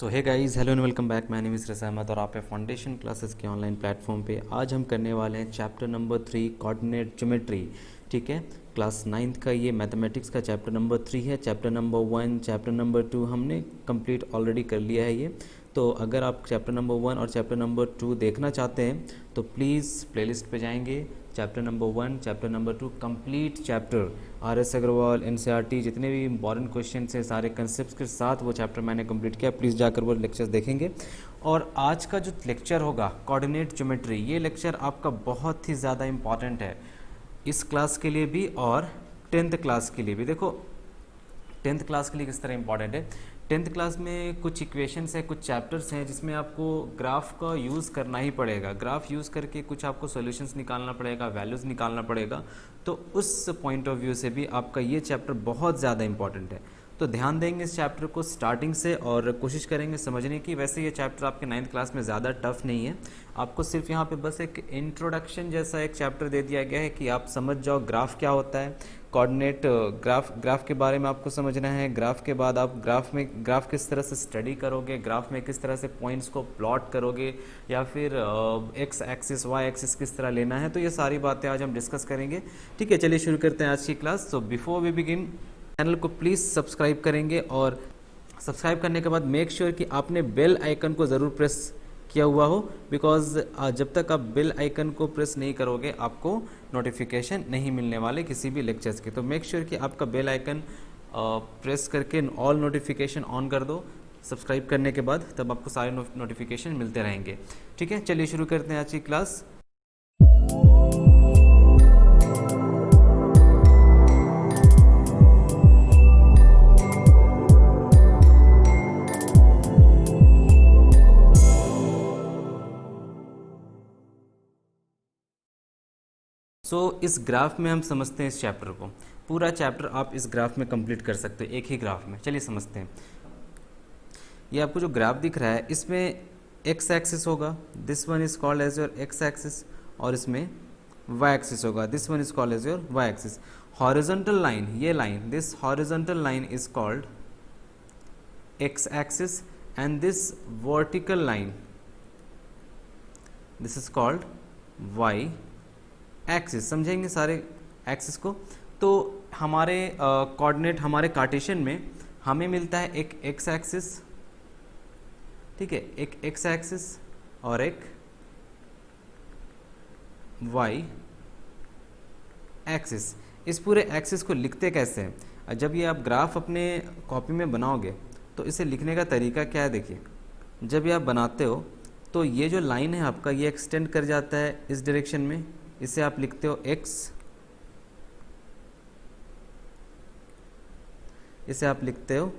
So hey guys, hello and welcome back. My name is Raza Ahmed और आप है foundation classes के ऑनलाइन प्लेटफॉर्म पे। आज हम करने वाले हैं चैप्टर नंबर 3 कोऑर्डिनेट ज्योमेट्री। ठीक है, क्लास 9th का ये मैथमेटिक्स का चैप्टर नंबर 3 है। चैप्टर नंबर 1 चैप्टर नंबर 2 हमने कंप्लीट ऑलरेडी कर लिया है ये। तो अगर आप चैप्टर नंबर 1 और चैप्टर नंबर 2 देखना चाहते हैं तो प्लीज़ प्लेलिस्ट पे जाएंगे। Chapter number 1 chapter number 2 complete chapter, RS Agarwal, NCERT जितने भी इंपॉर्टेंट क्वेश्चन है सारे कंसेप्ट के साथ वो चैप्टर मैंने कंप्लीट किया। प्लीज़ जाकर वो लेक्चर्स देखेंगे। और आज का जो लेक्चर होगा कोऑर्डिनेट ज्योमेट्री, ये लेक्चर आपका बहुत ही ज़्यादा इंपॉर्टेंट है इस क्लास के लिए भी और 10th क्लास के लिए भी। देखो 10th क्लास के लिए किस तरह इंपॉर्टेंट है। 10th क्लास में कुछ इक्वेशंस है, कुछ चैप्टर्स हैं जिसमें आपको ग्राफ का यूज़ करना ही पड़ेगा। ग्राफ यूज़ करके कुछ आपको सॉल्यूशंस निकालना पड़ेगा, वैल्यूज़ निकालना पड़ेगा। तो उस पॉइंट ऑफ व्यू से भी आपका ये चैप्टर बहुत ज़्यादा इंपॉर्टेंट है। तो ध्यान देंगे इस चैप्टर को स्टार्टिंग से और कोशिश करेंगे समझने की। वैसे ये चैप्टर आपके 9th क्लास में ज़्यादा टफ नहीं है, आपको सिर्फ यहाँ पे बस एक इंट्रोडक्शन जैसा एक चैप्टर दे दिया गया है कि आप समझ जाओ ग्राफ क्या होता है, कोऑर्डिनेट ग्राफ के बारे में आपको समझना है। ग्राफ के बाद आप ग्राफ किस तरह से स्टडी करोगे, ग्राफ में किस तरह से पॉइंट्स को प्लॉट करोगे, या फिर एक्स एक्सिस वाई एक्सिस किस तरह लेना है। तो ये सारी बातें आज हम डिस्कस करेंगे। ठीक है, चलिए शुरू करते हैं आज की class. So before we begin, channel को प्लीज़ सब्सक्राइब करेंगे और सब्सक्राइब करने के बाद मेक श्योर कि आपने बेल आइकन को ज़रूर प्रेस किया हुआ हो, बिकॉज जब तक आप बेल आइकन को प्रेस नहीं करोगे आपको नोटिफिकेशन नहीं मिलने वाले किसी भी लेक्चर्स के। तो मेक श्योर कि आपका बेल आइकन प्रेस करके ऑल नोटिफिकेशन ऑन कर दो सब्सक्राइब करने के बाद, तब आपको सारे नोटिफिकेशन मिलते रहेंगे। ठीक है, चलिए शुरू करते हैं आज की क्लास। इस ग्राफ में हम समझते हैं इस चैप्टर को। पूरा चैप्टर आप इस ग्राफ में कंप्लीट कर सकते हो एक ही ग्राफ में। चलिए समझते हैं। ये आपको जो ग्राफ दिख रहा है इसमें एक्स एक्सिस होगा, this one is called as your x axis, और इसमें वाई एक्सिस होगा, this one is called as your y axis. Horizontal line, ये line, this horizontal line is called x axis and this vertical line this is called y axis. समझेंगे सारे axis को। तो हमारे coordinate, हमारे Cartesian में हमें मिलता है एक एक्स एक्सिस, ठीक है, एक एक्स एक्सिस और एक वाई एक्सिस। इस पूरे एक्सिस को लिखते कैसे हैं? जब ये आप ग्राफ अपने कॉपी में बनाओगे तो इसे लिखने का तरीका क्या है, देखिए। जब ये आप बनाते हो तो ये जो लाइन है आपका, ये एक्सटेंड कर जाता है इस डायरेक्शन में, इसे आप लिखते हो x, इसे आप लिखते हो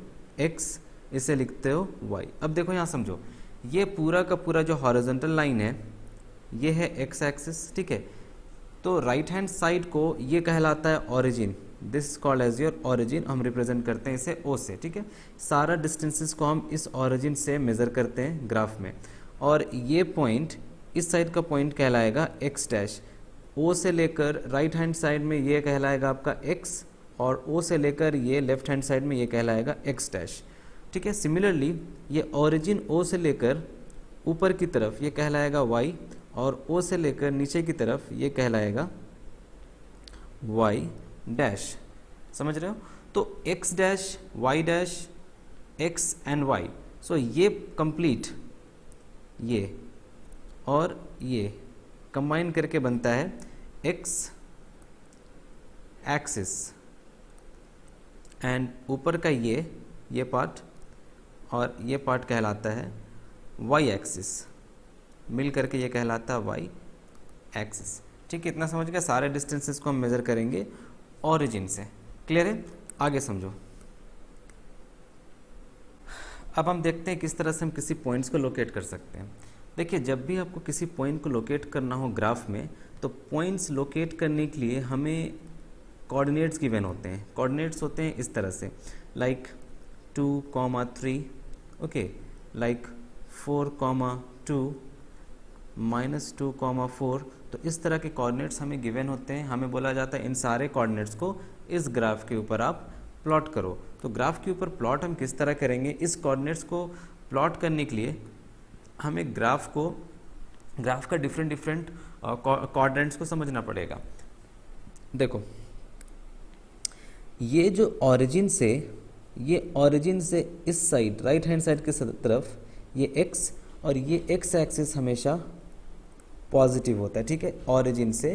x, इसे लिखते हो y। अब देखो यहाँ समझो, ये पूरा का पूरा जो हॉरिजॉन्टल लाइन है ये है x एक्सिस, ठीक है। तो राइट हैंड साइड को ये कहलाता है origin, this is called as your origin. हम रिप्रेजेंट करते हैं इसे O से, ठीक है। सारा डिस्टेंसेस को हम इस ओरिजिन से मेज़र करते हैं ग्राफ में, और ये पॉइंट इस साइड का पॉइंट कहलाएगा x डैश। O से लेकर राइट हैंड साइड में ये कहलाएगा आपका x, और O से लेकर ये लेफ्ट हैंड साइड में ये कहलाएगा x डैश, ठीक है। सिमिलरली ये ओरिजिन O से लेकर ऊपर की तरफ ये कहलाएगा y, और O से लेकर नीचे की तरफ ये कहलाएगा y डैश। समझ रहे हो? तो x dash, y dash, x and y, सो ये कंप्लीट, ये और ये कंबाइन करके बनता है x एक्सिस, एंड ऊपर का ये पार्ट और ये पार्ट कहलाता है y एक्सिस, मिल करके ये कहलाता है y एक्सिस, ठीक है। इतना समझ गया। सारे डिस्टेंसेस को हम मेज़र करेंगे ओरिजिन से। क्लियर है? आगे समझो। अब हम देखते हैं किस तरह से हम किसी पॉइंट्स को लोकेट कर सकते हैं। देखिए, जब भी आपको किसी पॉइंट को लोकेट करना हो ग्राफ में, तो पॉइंट्स लोकेट करने के लिए हमें कोऑर्डिनेट्स गिवन होते हैं। कोऑर्डिनेट्स होते हैं इस तरह से, लाइक 2,3, ओके, लाइक 4,2, -2,4। तो इस तरह के कोऑर्डिनेट्स हमें गिवन होते हैं। हमें बोला जाता है इन सारे कोऑर्डिनेट्स को इस ग्राफ के ऊपर आप प्लॉट करो। तो ग्राफ के ऊपर प्लॉट हम किस तरह करेंगे, इस कोऑर्डिनेट्स को प्लॉट करने के लिए हमें ग्राफ का डिफरेंट क्वाड्रेंट्स को समझना पड़ेगा। देखो ये जो ऑरिजिन से इस साइड राइट हैंड साइड की तरफ ये x और ये x एक्सिस हमेशा पॉजिटिव होता है, ठीक है। ऑरिजिन से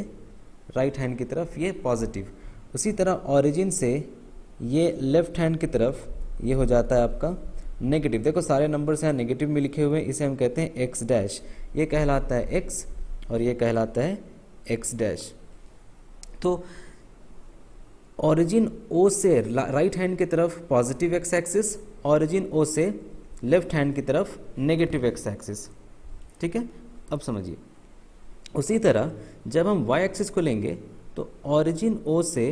राइट हैंड की तरफ ये पॉजिटिव, उसी तरह ऑरिजिन से ये लेफ्ट हैंड की तरफ ये हो जाता है आपका नेगेटिव। देखो सारे नंबर्स यहाँ नेगेटिव में लिखे हुए हैं, इसे हम कहते हैं एक्स डैश, ये कहलाता है एक्स और ये कहलाता है एक्स डैश। तो ऑरिजिन ओ से राइट हैंड की तरफ positive x axis, origin O से लेफ्ट हैंड की तरफ नेगेटिव एक्स एक्सिस, ठीक है। अब समझिए उसी तरह जब हम वाई एक्सिस को लेंगे तो ऑरिजिन ओ से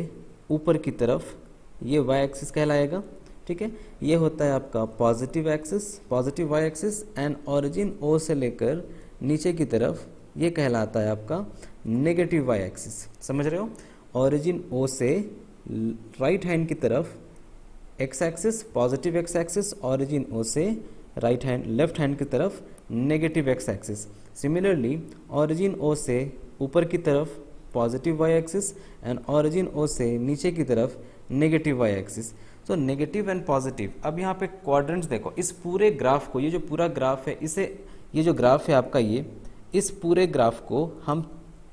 ऊपर की तरफ ये वाई एक्सिस कहलाएगा, ठीक है। ये होता है आपका positive axis, positive y axis, and origin O से लेकर नीचे की तरफ ये कहलाता है आपका नेगेटिव वाई एक्सिस। समझ रहे हो? ऑरिजिन ओ से राइट हैंड की तरफ x axis positive x axis, origin O से लेफ्ट हैंड की तरफ negative x axis. Similarly origin O से ऊपर की तरफ positive y axis and origin O से नीचे की तरफ नेगेटिव वाई एक्सिस। तो नेगेटिव एंड पॉजिटिव। अब यहाँ पे क्वाड्रेंट्स देखो, इस पूरे ग्राफ को, ये जो पूरा ग्राफ है, ये जो ग्राफ है आपका, इस पूरे ग्राफ को हम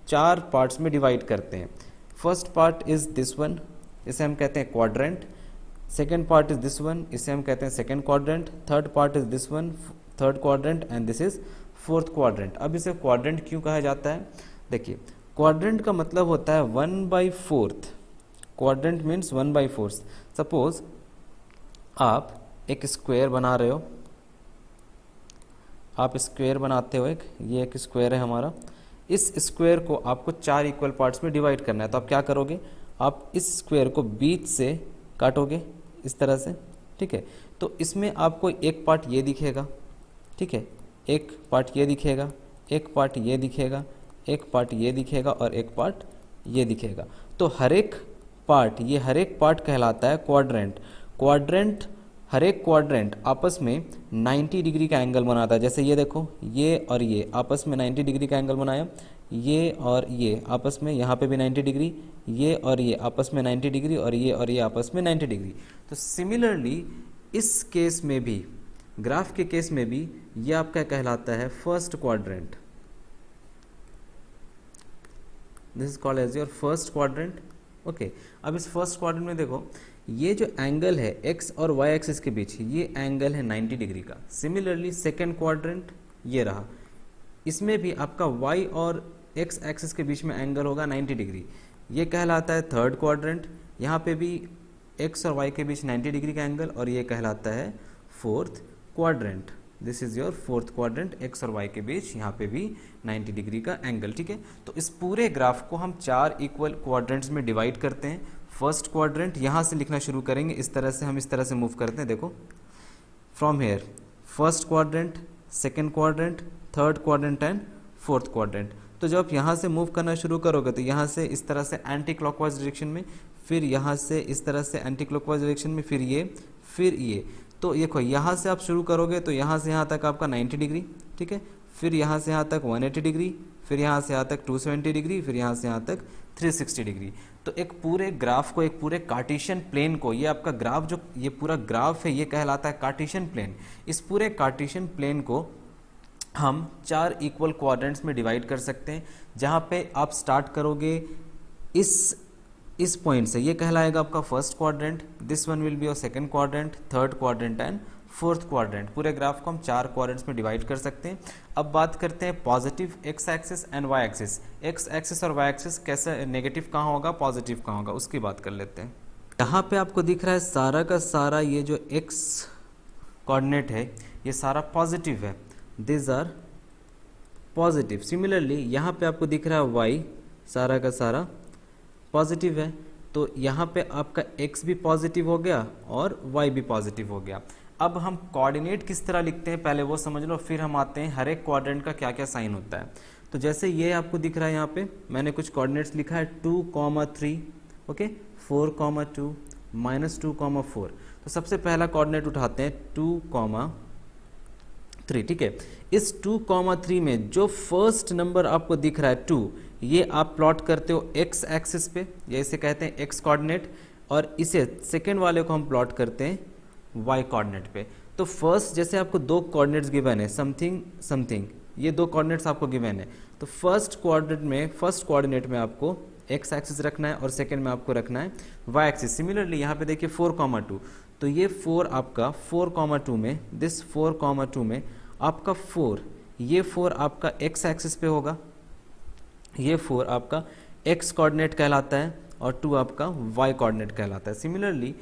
4 पार्ट्स में डिवाइड करते हैं। First part is this one, इसे हम कहते हैं quadrant. Second part is this one, इसे हम कहते हैं second quadrant. Third part is this one, third quadrant, and this is fourth quadrant. अब इसे क्वाड्रेंट क्यों कहा जाता है? देखिए क्वाड्रेंट का मतलब होता है 1/4। Quadrant means 1/4। सपोज आप एक स्क्वायर बना रहे हो, आप स्क्वायर बनाते हो, ये एक स्क्वायर है हमारा। इस स्क्वायर को आपको 4 इक्वल पार्ट्स में डिवाइड करना है। तो आप क्या करोगे? आप इस स्क्वायर को बीच से काटोगे इस तरह से, ठीक है। तो इसमें आपको एक पार्ट ये दिखेगा, ठीक है, एक पार्ट ये दिखेगा, एक पार्ट ये दिखेगा, एक पार्ट ये दिखेगा और एक पार्ट ये दिखेगा। तो हर एक पार्ट कहलाता है क्वाड्रेंट। हर एक क्वाड्रेंट आपस में 90 डिग्री का एंगल बनाता है। जैसे ये देखो, ये और ये आपस में 90 डिग्री का एंगल बनाया, ये और ये आपस में, यहाँ पे भी 90 डिग्री, ये और ये आपस में 90 डिग्री, और ये आपस में 90 डिग्री। तो सिमिलरली इस केस में भी, ग्राफ के केस में भी, ये आपका कहलाता है first quadrant. This is called as your first quadrant. Okay, अब इस फर्स्ट क्वाड्रेंट में देखो, ये जो एंगल है एक्स और वाई एक्सिस के बीच, ये एंगल है 90 डिग्री का। सिमिलरली सेकेंड क्वाड्रेंट ये रहा, इसमें भी आपका वाई और एक्स एक्सिस के बीच में एंगल होगा 90 डिग्री, ये कहलाता है थर्ड क्वाड्रेंट। यहाँ पे भी एक्स और वाई के बीच 90 डिग्री का एंगल, और ये कहलाता है fourth quadrant. This is your fourth quadrant, x और वाई के बीच यहाँ पे भी 90 डिग्री का एंगल, ठीक है। तो इस पूरे ग्राफ को हम 4 इक्वल क्वाड्रेंट्स में डिवाइड करते हैं। फर्स्ट क्वाड्रेंट यहाँ से लिखना शुरू करेंगे, इस तरह से हम इस तरह से मूव करते हैं। देखो from here first quadrant, second quadrant, third quadrant and fourth quadrant. तो जब आप यहाँ से मूव करना शुरू करोगे तो यहाँ से इस तरह से एंटी क्लॉकवाइज डायरेक्शन में, फिर यहाँ से इस तरह से एंटी क्लॉकवाइज डायरेक्शन में, फिर ये। तो देखो यहाँ से आप शुरू करोगे तो यहाँ से यहाँ तक आपका 90 डिग्री, ठीक है, फिर यहाँ से यहाँ तक 180 डिग्री, फिर यहाँ से यहाँ तक 270 डिग्री, फिर यहाँ से यहाँ तक 360 डिग्री। तो एक पूरे ग्राफ को, एक पूरे कार्टेशियन प्लेन को, ये आपका ग्राफ जो ये पूरा ग्राफ है ये कहलाता है कार्टेशियन प्लेन। इस पूरे कार्टेशियन प्लेन को हम 4 इक्वल क्वाड्रेंट्स में डिवाइड कर सकते हैं। जहाँ पे आप स्टार्ट करोगे इस पॉइंट से, ये कहलाएगा आपका first quadrant. This one will be your second quadrant, third quadrant and fourth quadrant. पूरे ग्राफ को हम 4 क्वाड्रेंट्स में डिवाइड कर सकते हैं। अब बात करते हैं positive x axis and y axis. X axis और वाई एक्सिस कैसे, नेगेटिव कहाँ होगा, पॉजिटिव कहाँ होगा, उसकी बात कर लेते हैं। यहाँ पे आपको दिख रहा है सारा का सारा ये जो एक्स कोऑर्डिनेट है ये सारा पॉजिटिव है, दिस आर पॉजिटिव। सिमिलरली यहाँ पे आपको दिख रहा है वाई सारा का सारा पॉजिटिव है, तो यहाँ पे आपका x भी पॉजिटिव हो गया और y भी पॉजिटिव हो गया। अब हम कोऑर्डिनेट किस तरह लिखते हैं पहले वो समझ लो, फिर हम आते हैं हर एक क्वाड्रेंट का क्या क्या साइन होता है। तो जैसे ये आपको दिख रहा है, यहाँ पे मैंने कुछ कोऑर्डिनेट्स लिखा है 2,3, ओके, 4,2, -2,4। तो सबसे पहला कोऑर्डिनेट उठाते हैं 2,3, 3, ठीक है। इस 2,3 में जो फर्स्ट नंबर आपको दिख रहा है 2, ये आप प्लॉट करते हो एक्स एक्सिस पे, या इसे कहते हैं एक्स कोऑर्डिनेट, और इसे सेकेंड वाले को हम प्लॉट करते हैं वाई कोऑर्डिनेट पे। तो फर्स्ट जैसे आपको दो कोऑर्डिनेट्स गिवन है, समथिंग समथिंग, ये दो कोऑर्डिनेट्स आपको गिवन है, तो फर्स्ट कोऑर्डिनेट में आपको एक्स एक्सिस रखना है और सेकेंड में आपको रखना है वाई एक्सिस। सिमिलरली यहाँ पे देखिए 4,2, तो ये 4 आपका 4,2 में, दिस 4,2 में आपका 4, ये 4 आपका एक्स एक्सिस पे होगा, ये 4 आपका एक्स कोऑर्डिनेट कहलाता है और 2 आपका वाई कोऑर्डिनेट कहलाता है। सिमिलरली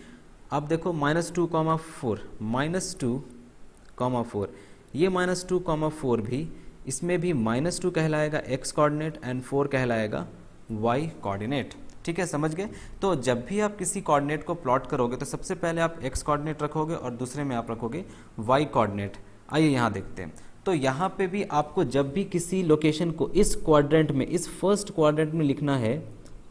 आप देखो -2,4, -2,4, ये -2,4 भी, इसमें भी -2 कहलाएगा एक्स कोऑर्डिनेट एंड 4 कहलाएगा वाई कोऑर्डिनेट, ठीक है, समझ गए। तो जब भी आप किसी कोऑर्डिनेट को प्लॉट करोगे तो सबसे पहले आप एक्स कोऑर्डिनेट रखोगे और दूसरे में आप रखोगे वाई कोऑर्डिनेट। आइए यहाँ देखते हैं। तो यहाँ पे भी आपको जब भी किसी लोकेशन को इस क्वाड्रेंट में, इस फर्स्ट क्वाड्रेंट में लिखना है,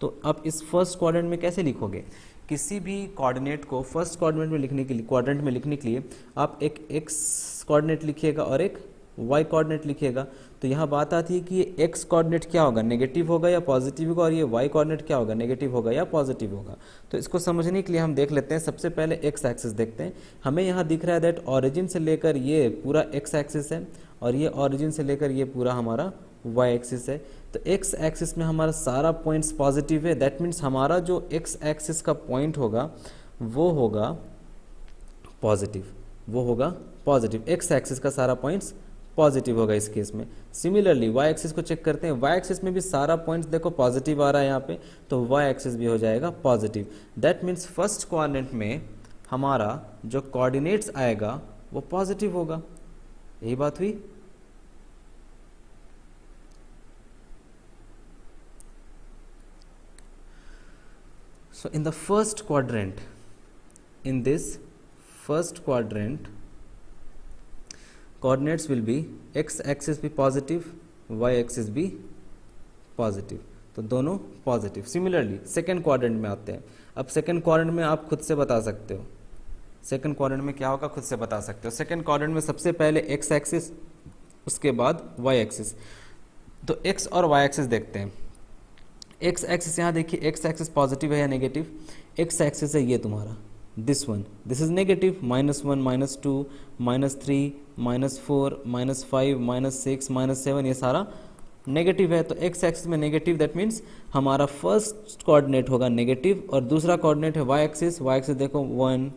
तो आप इस फर्स्ट क्वाड्रेंट में कैसे लिखोगे? किसी भी कोऑर्डिनेट को फर्स्ट क्वाड्रेंट में लिखने के लिए, क्वाड्रेंट में लिखने के लिए आप एक एक्स कोऑर्डिनेट लिखिएगा और एक वाई कोऑर्डिनेट लिखिएगा। तो यहाँ बात आती है कि ये एक्स कोऑर्डिनेट क्या होगा, नेगेटिव होगा या पॉजिटिव होगा, और ये वाई कोऑर्डिनेट क्या होगा, नेगेटिव होगा या पॉजिटिव होगा। तो इसको समझने के लिए हम देख लेते हैं। सबसे पहले एक्स एक्सिस देखते हैं। हमें यहाँ दिख रहा है दैट ऑरिजिन से लेकर ये पूरा एक्स एक्सिस है और ये ऑरिजिन से लेकर ये पूरा हमारा वाई एक्सिस है। तो एक्स एक्सिस में हमारा सारा पॉइंट्स पॉजिटिव है, दैट मीन्स हमारा जो एक्स एक्सिस का पॉइंट होगा वो होगा पॉजिटिव, वो होगा पॉजिटिव। एक्स एक्सिस का सारा पॉइंट्स पॉजिटिव होगा इस केस में। सिमिलरली वाई एक्सिस को चेक करते हैं। वाई एक्सिस में भी सारा पॉइंट्स देखो पॉजिटिव आ रहा है यहाँ पे, तो वाई एक्सिस भी हो जाएगा positive. That means first coordinate में हमारा जो कोऑर्डिनेट्स आएगा वो पॉजिटिव होगा। यही बात हुई। So in the first quadrant, in this first quadrant, coordinates will be x axis भी positive, y axis भी positive, तो दोनों पॉजिटिव। सिमिलरली सेकेंड क्वाड्रेंट में आते हैं। अब सेकेंड क्वाड्रेंट में आप खुद से बता सकते हो, सेकेंड क्वाड्रेंट में क्या होगा खुद से बता सकते हो। सेकेंड क्वाड्रेंट में सबसे पहले एक्स एक्सिस, उसके बाद वाई एक्सिस। तो एक्स और वाई एक्सिस देखते हैं। एक्स एक्सिस यहाँ देखिए, एक्स एक्सिस पॉजिटिव है या नेगेटिव? एक्स एक्सिस है ये तुम्हारा, this one, this is negative, -1, -2, -3, -4, -5, -6, -7, ये सारा नेगेटिव है। तो एक्स एक्सिस में नेगेटिव, दैट मीन्स हमारा फर्स्ट कोऑर्डिनेट होगा नेगेटिव और दूसरा कोऑर्डिनेट है वाई एक्सिस। वाई एक्सिस देखो 1,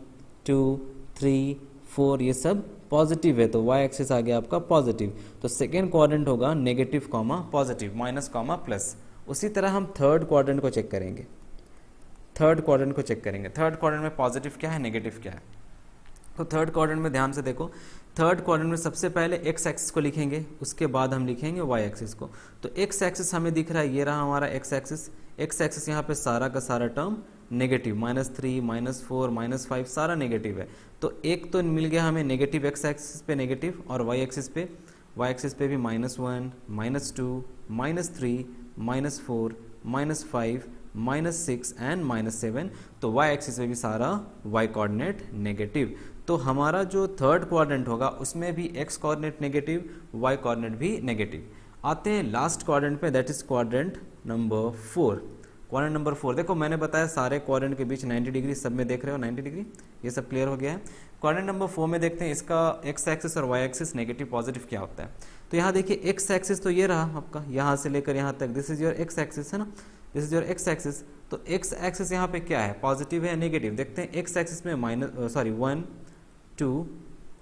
2, 3, 4, ये सब पॉजिटिव है, तो वाई एक्सिस आ गया आपका पॉजिटिव। तो सेकेंड क्वाड्रेंट होगा negative comma positive, minus comma plus. उसी तरह हम थर्ड क्वाड्रेंट को चेक करेंगे। थर्ड क्वाड्रेंट को चेक करेंगे। थर्ड क्वाड्रेंट में पॉजिटिव क्या है, नेगेटिव क्या है? तो थर्ड क्वाड्रेंट में ध्यान से देखो। थर्ड क्वाड्रेंट में सबसे पहले एक्स एक्सिस को लिखेंगे, उसके बाद हम लिखेंगे वाई एक्सिस को। तो एक्स एक्सिस हमें दिख रहा है, ये रहा हमारा एक्स एक्सिस। एक्स एक्सिस यहाँ पे सारा का सारा टर्म नेगेटिव, -3, -4, -5 सारा नेगेटिव है। तो एक तो मिल गया हमें नेगेटिव एक्स एक्सिस पे नेगेटिव, और वाई एक्सिस पे भी -1, -2, -3, -4, -5, -6 एंड -7। तो y एक्सिस में भी सारा y कोऑर्डिनेट नेगेटिव। तो हमारा जो थर्ड क्वाड्रेंट होगा उसमें भी x coordinate negative, y coordinate भी नेगेटिव। आते हैं लास्ट क्वाड्रेंट पे, that is quadrant number 4। Quadrant number 4 देखो, मैंने बताया सारे क्वाड्रेंट के बीच 90 डिग्री, सब में देख रहे हो 90 डिग्री, ये सब क्लियर हो गया है। क्वाड्रेंट नंबर 4 में देखते हैं इसका x एक्सिस और y एक्सिस नेगेटिव पॉजिटिव क्या होता है। तो यहाँ देखिए x एक्सिस तो ये रहा आपका, यहाँ से लेकर यहाँ तक, this is your x axis है ना, this is your x axis. तो x एक्सिस यहाँ पे क्या है, पॉजिटिव है या नेगेटिव? देखते हैं। x एक्सिस में 1, 2,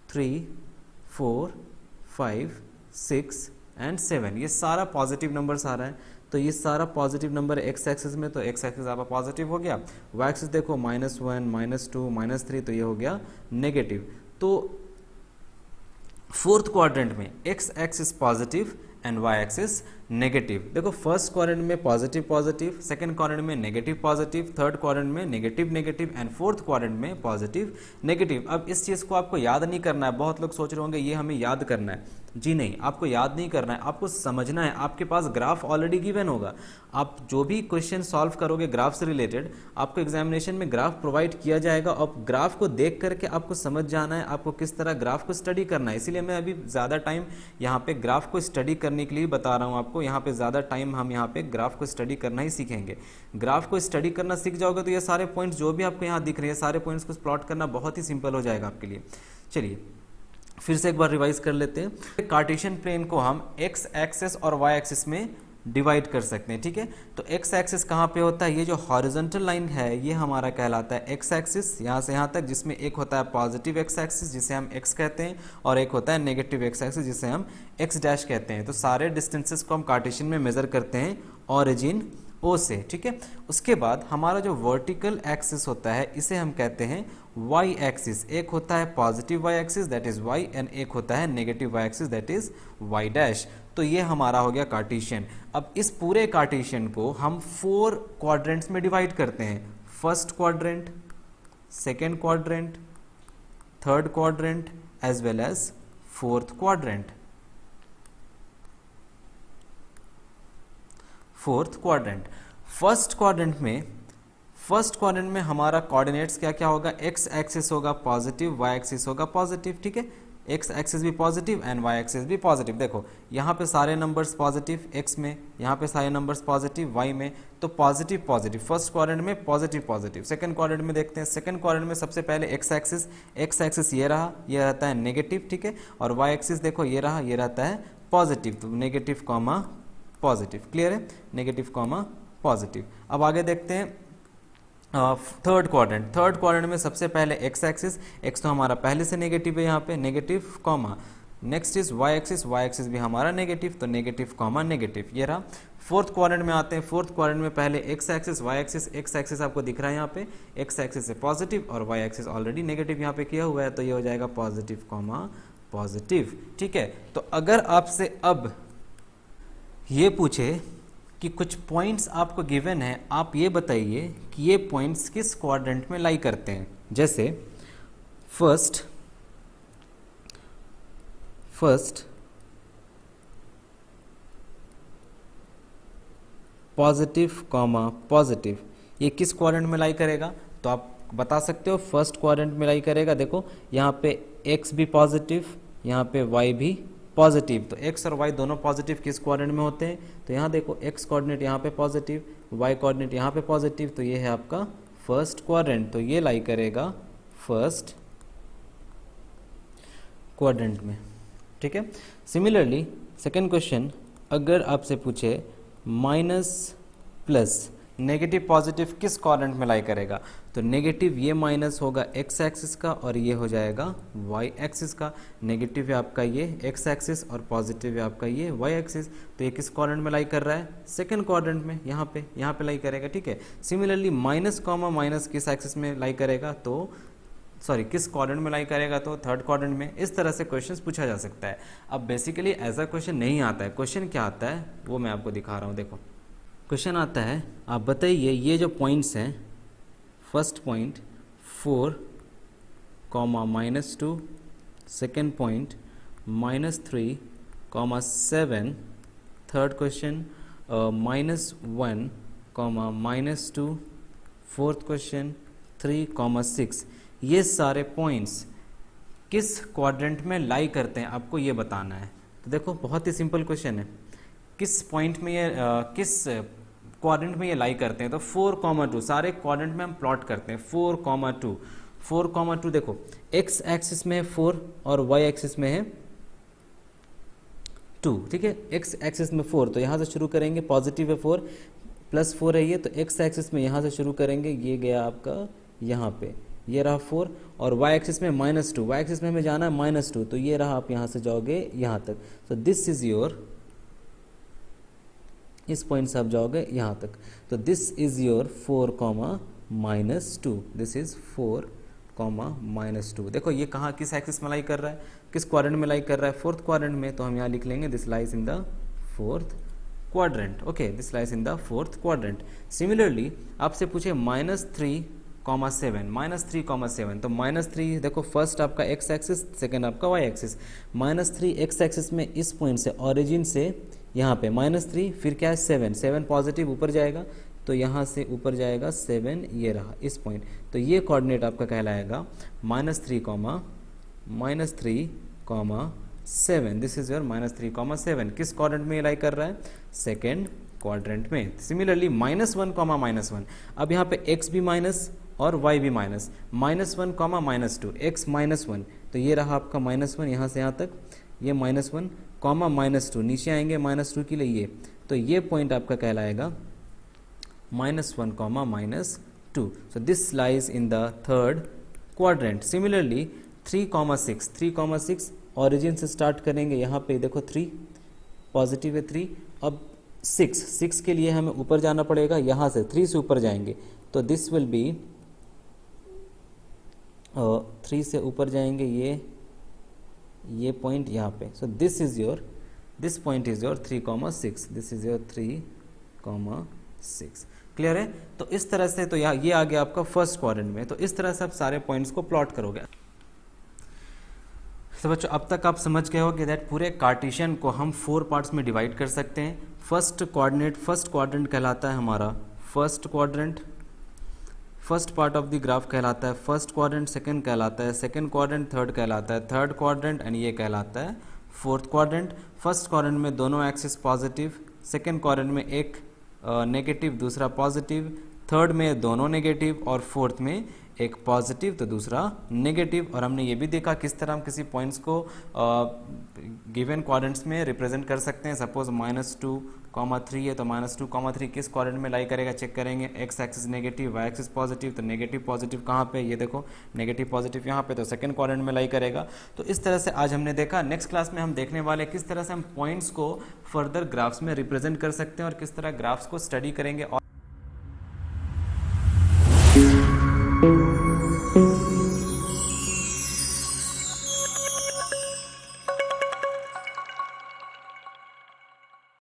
3, 4, 5, 6 एंड 7, ये सारा पॉजिटिव नंबर्स आ रहा है। तो ये सारा पॉजिटिव नंबर है एक्स एक्सिस में, तो एक्स एक्सिस आपका पॉजिटिव हो गया। वाई एक्सिस देखो -1, -2, -3, तो ये हो गया नेगेटिव। तो फोर्थ क्वाड्रेंट में x axis positive and y axis negative. देखो फर्स्ट क्वाड्रेंट में पॉजिटिव पॉजिटिव, सेकंड क्वाड्रेंट में नेगेटिव पॉजिटिव, थर्ड क्वाड्रेंट में negative negative and fourth quadrant में पॉजिटिव नेगेटिव। अब इस चीज़ को आपको याद नहीं करना है। बहुत लोग सोच रहे होंगे ये हमें याद करना है। जी नहीं, आपको याद नहीं करना है, आपको समझना है। आपके पास ग्राफ ऑलरेडी गिवन होगा। आप जो भी क्वेश्चन सॉल्व करोगे ग्राफ से रिलेटेड, आपको एग्जामिनेशन में ग्राफ प्रोवाइड किया जाएगा और ग्राफ को देख करके आपको समझ जाना है आपको किस तरह ग्राफ को स्टडी करना है। इसीलिए मैं अभी ज़्यादा टाइम यहाँ पे ग्राफ को स्टडी करने के लिए बता रहा हूँ आपको। यहाँ पे ज़्यादा टाइम हम यहाँ पे ग्राफ को स्टडी करना ही सीखेंगे। ग्राफ को स्टडी करना सीख जाओगे तो ये सारे पॉइंट्स जो भी आपको यहाँ दिख रहे हैं, सारे पॉइंट्स को प्लॉट करना बहुत ही सिंपल हो जाएगा आपके लिए। चलिए फिर से एक बार रिवाइज कर लेते हैं। कार्टेशियन प्लेन को हम एक्स एक्सिस और वाई एक्सिस में डिवाइड कर सकते हैं, ठीक है। तो एक्स एक्सिस कहाँ पे होता है, ये जो हॉरिजॉन्टल लाइन है ये हमारा कहलाता है एक्स एक्सिस, यहाँ से यहाँ तक, जिसमें एक होता है पॉजिटिव एक्स एक्सिस जिसे हम एक्स कहते हैं और एक होता है नेगेटिव एक्स एक्सिस जिसे हम एक्स डैश कहते हैं। तो सारे डिस्टेंसेस को हम कार्टेशियन में मेजर करते हैं ऑरिजिन ओ से, ठीक है। उसके बाद हमारा जो वर्टिकल एक्सिस होता है इसे हम कहते हैं वाई एक्सिस। एक होता है positive y axis that is y and एक होता है negative y axis that is y dash. तो ये हमारा हो गया कार्टेशियन। अब इस पूरे कार्टेशियन को हम 4 क्वाड्रेंट्स में डिवाइड करते हैं। First quadrant, second quadrant, third quadrant as well as fourth quadrant. Fourth quadrant, first quadrant में हमारा कोऑर्डिनेट्स क्या क्या होगा, एक्स एक्सिस होगा पॉजिटिव, वाई एक्सिस होगा पॉजिटिव, ठीक है। एक्स एक्सिस भी पॉजिटिव एंड वाई एक्सिस भी पॉजिटिव। देखो यहाँ पे सारे नंबर्स पॉजिटिव एक्स में, यहाँ पे सारे नंबर्स पॉजिटिव वाई में, तो पॉजिटिव पॉजिटिव फर्स्ट क्वाड्रेंट में, पॉजिटिव पॉजिटिव। सेकंड क्वाड्रेंट में देखते हैं, सेकंड क्वाड्रेंट में सबसे पहले एक्स एक्सिस ये रहा, ये रहता है नेगेटिव, ठीक है। और वाई एक्सिस देखो ये रहा, ये रहता है पॉजिटिव। तो नेगेटिव कॉमा पॉजिटिव, क्लियर है, नेगेटिव कॉमा पॉजिटिव। अब आगे देखते हैं थर्ड क्वाड्रेंट में सबसे पहले एक्स एक्सिस, एक्स तो हमारा पहले से नेगेटिव है यहाँ पे, negative comma, next is y axis भी हमारा नेगेटिव, तो नेगेटिव कॉमा नेगेटिव, ये रहा। फोर्थ क्वाड्रेंट में आते हैं। फोर्थ क्वाड्रेंट में पहले x axis y axis, x axis आपको दिख रहा है यहाँ पे, एक्स एक्सिस से पॉजिटिव और वाई एक्सिस ऑलरेडी नेगेटिव यहाँ पे किया हुआ है, तो ये हो जाएगा पॉजिटिव कॉमा पॉजिटिव, ठीक है। तो अगर आपसे अब ये पूछे कि कुछ पॉइंट्स आपको गिवन है, आप ये बताइए कि ये पॉइंट्स किस क्वाड्रेंट में लाई करते हैं। जैसे फर्स्ट पॉजिटिव कॉमा पॉजिटिव, ये किस क्वाड्रेंट में लाई करेगा, तो आप बता सकते हो फर्स्ट क्वाड्रेंट में लाई करेगा। देखो यहाँ पे एक्स भी पॉजिटिव, यहाँ पे वाई भी पॉजिटिव, तो एक्स और वाई दोनों पॉजिटिव किस क्वाड्रेंट में होते हैं, तो यहाँ देखो एक्स कोऑर्डिनेट यहाँ पे पॉजिटिव, वाई कोऑर्डिनेट यहाँ पे पॉजिटिव, तो ये है आपका फर्स्ट क्वाड्रेंट, तो ये लाई करेगा फर्स्ट क्वाड्रेंट में, ठीक है। सिमिलरली सेकंड क्वेश्चन, अगर आपसे पूछे माइनस प्लस नेगेटिव पॉजिटिव किस क्वाड्रेंट में लाई करेगा, तो नेगेटिव ये माइनस होगा एक्स एक्सिस का और ये हो जाएगा वाई एक्सिस का। नेगेटिव है आपका ये एक्स एक्सिस और पॉजिटिव है आपका ये वाई एक्सिस, तो ये किस क्वाड्रेंट में लाई कर रहा है, सेकंड क्वाड्रेंट में, यहाँ पे लाई करेगा, ठीक है। सिमिलरली माइनस कॉमा माइनस किस एक्सिस में लाई करेगा, तो सॉरी किस क्वाड्रेंट में लाई करेगा, तो थर्ड क्वाड्रेंट में। इस तरह से क्वेश्चंस पूछा जा सकता है। अब बेसिकली ऐसा क्वेश्चन नहीं आता है, क्वेश्चन क्या आता है वो मैं आपको दिखा रहा हूँ। देखो क्वेश्चन आता है, आप बताइए ये जो पॉइंट्स हैं, first point 4 comma -2, second point -3 comma 7, third question -1 comma -2, fourth question 3 comma 6, ये सारे पॉइंट्स किस क्वाड्रेंट में लाई करते हैं आपको ये बताना है। तो देखो बहुत ही सिंपल क्वेश्चन है, किस पॉइंट में ये किस क्वाड्रेंट में ये लाई करते हैं, तो 4,2 सारे क्वाड्रेंट में हम प्लॉट करते हैं। 4,2 देखो एक्स एक्सिस में है 4 और वाई एक्सिस में है 2, ठीक है। एक्स एक्सिस में 4 तो यहाँ से शुरू करेंगे, पॉजिटिव है 4 प्लस 4 है ये, तो एक्स एक्सिस में यहाँ से शुरू करेंगे, ये गया आपका यहाँ पे, ये रहा 4 और वाई एक्सिस में -2, वाई एक्सिस में हमें जाना है -2, तो ये रहा, आप यहाँ से जाओगे यहाँ तक, तो दिस इज योर, इस पॉइंट से आप जाओगे यहाँ तक, तो this is your 4,-2, this is 4,-2। देखो ये कहाँ किस एक्सिस में लाई कर रहा है, किस क्वाड्रेंट में लाई कर रहा है, फोर्थ क्वाड्रेंट में, तो हम यहाँ लिख लेंगे this lies in the fourth quadrant. Okay, this lies in the fourth quadrant. Similarly आपसे पूछे -3,7, -3,7, तो -3 देखो, फर्स्ट आपका x एक्सिस, सेकेंड आपका y एक्सिस. -3 x एक्सिस में इस पॉइंट से, ऑरिजिन से यहाँ पे -3, फिर क्या है 7, 7 पॉजिटिव ऊपर जाएगा, तो यहाँ से ऊपर जाएगा 7, ये रहा इस पॉइंट. तो ये कोऑर्डिनेट आपका कहलाएगा -3,7. This is your -3,7. किस क्वाड्रेंट में लाई कर रहा है? सेकेंड क्वाड्रेंट में. सिमिलरली -1,-1. अब यहाँ पे x भी माइनस और y भी माइनस. -1, -2, x -1, तो ये रहा आपका -1 यहाँ से यहाँ तक, ये -1, -2, नीचे आएंगे -2 के लिए ये, तो ये पॉइंट आपका कहलाएगा -1, -2. So this lies in the third quadrant. Similarly 3,6, origin से स्टार्ट करेंगे, यहाँ पे देखो 3 पॉजिटिव है 3. अब 6 के लिए हमें ऊपर जाना पड़ेगा, यहाँ से 3 से ऊपर जाएंगे, तो दिस विल बी 3 से ऊपर जाएंगे, ये पॉइंट यहाँ पे. So this point is your 3,6. This is your 3,6. Clear है? तो इस तरह से, तो ये आ गया आपका फर्स्ट क्वाड्रेंट में. तो इस तरह से आप सारे पॉइंट्स को प्लॉट करोगे. तो बच्चों, अब तक आप समझ गए हो कि दैट पूरे कार्टेशियन को हम 4 पार्ट्स में डिवाइड कर सकते हैं. फर्स्ट क्वाड्रेंट कहलाता है हमारा first quadrant. First part of the graph कहलाता है फर्स्ट क्वाड्रेंट. सेकंड कहलाता है सेकंड क्वाड्रेंट. थर्ड कहलाता है थर्ड क्वाड्रेंट. एंड ये कहलाता है फोर्थ क्वाड्रेंट. फर्स्ट क्वाड्रेंट में दोनों एक्सिस पॉजिटिव, सेकंड क्वाड्रेंट में एक नेगेटिव दूसरा पॉजिटिव, थर्ड में दोनों नेगेटिव, और फोर्थ में एक पॉजिटिव तो दूसरा नेगेटिव. और हमने ये भी देखा किस तरह हम किसी पॉइंट्स को गिवन क्वाड्रेंट्स में रिप्रेजेंट कर सकते हैं. सपोज -2,3 है, तो -2,3 किस क्वाड्रेंट में लाई करेगा, चेक करेंगे. X axis negative, y axis positive, तो नेगेटिव पॉजिटिव कहाँ पे, ये देखो नेगेटिव पॉजिटिव यहाँ पे, तो सेकंड क्वाड्रेंट में लाई करेगा. तो इस तरह से आज हमने देखा. नेक्स्ट क्लास में हम देखने वाले किस तरह से हम पॉइंट्स को फर्दर ग्राफ्स में रिप्रेजेंट कर सकते हैं और किस तरह ग्राफ्स को स्टडी करेंगे. और